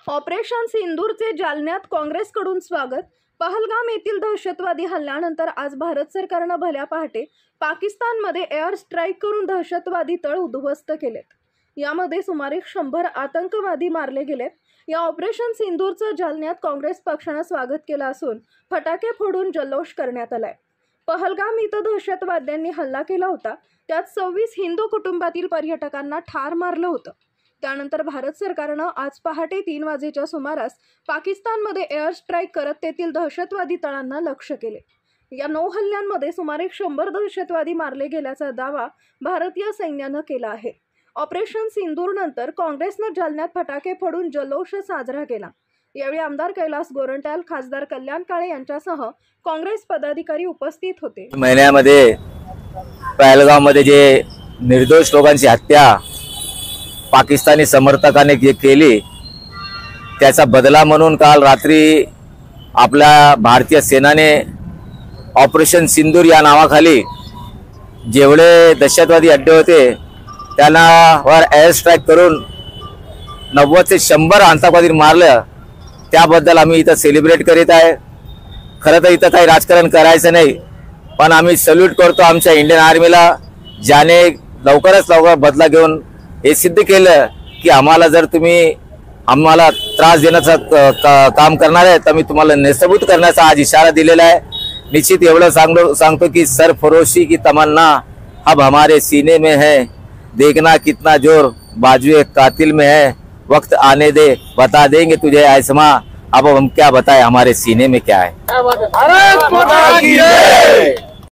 Operation सिंदूरचे जालन्यात काँग्रेसकडून स्वागत। पहलगाम येथील दहशतवादी हल्ल्यानंतर आज भारत सरकारने भल्या पहाटे पाकिस्तानमध्ये एअर स्ट्राईक करून दहशतवादी तळ उद्ध्वस्त केलेत। यामध्ये सुमारे 100 आतंकवादी मारले गेलेत। या ऑपरेशन सिंदूरचं जालन्यात काँग्रेस पक्षाने स्वागत केलं असून फटाके फोडून जल्लोष करण्यात आलाय। पहलगाम इथं दहशतवाद्यांनी हल्ला केला होता, त्यात 26 हिंदू कुटुंबातील पर्यटकांना ठार मारलं होतं। त्यानंतर भारत सरकारने आज पहाटे 3 वाजेच्या सुमारास पाकिस्तानमध्ये एअर स्ट्राईक करत तेथील दहशतवादी तळांना लक्ष्य केले। या 9 हल्ल्यांमध्ये सुमारे 100 दहशतवादी मारले गेल्याचा दावा भारतीय सैन्याने केला आहे। ऑपरेशन सिंदूर नंतर काँग्रेसने जालन्यात फटाके फोडून जल्लोष साजरा केला। यावेळी आमदार कैलास गोरंट्याल, खासदार कल्याण काळे यांच्यासह काँग्रेस पदाधिकारी उपस्थित होते। महिन्यामध्ये पहलगाममध्ये जे निर्दोष लोकांची हत्या पाकिस्तानी समर्थकांनी जे केली त्याचा बदला म्हणून काल रात्री आपल्या भारतीय सेनाने ऑपरेशन सिंदूर या नावाखाली जेवढे दहशतवादी अड्डे होते त्यांना वर एअर स्ट्राईक करून 90 ते 100 आतंकवादी मारलं। त्याबद्दल आम्ही इथं सेलिब्रेट करीत आहे। खरं तर इथं काही राजकारण करायचं नाही, पण आम्ही सल्यूट करतो आमच्या इंडियन आर्मीला, ज्याने लवकरच लवकर बदला घेऊन हे सिद्ध केलं की आम्हाला जर तुम्ही आम्हाला त्रास देण्याचं काम करणार आहे तर मी तुम्हाला नेस्तभूत करण्याचा आज इशारा दिलेला आहे। निश्चित एवढं सांगतो की सरफरोशी की तमन्ना अब हमारे सीने में है, देखना कितना जोर बाजुए कातिल में है, वक्त आने दे बता देंगे तुझे आसमां, अब हम क्या बताएं हमारे सीने में क्या है।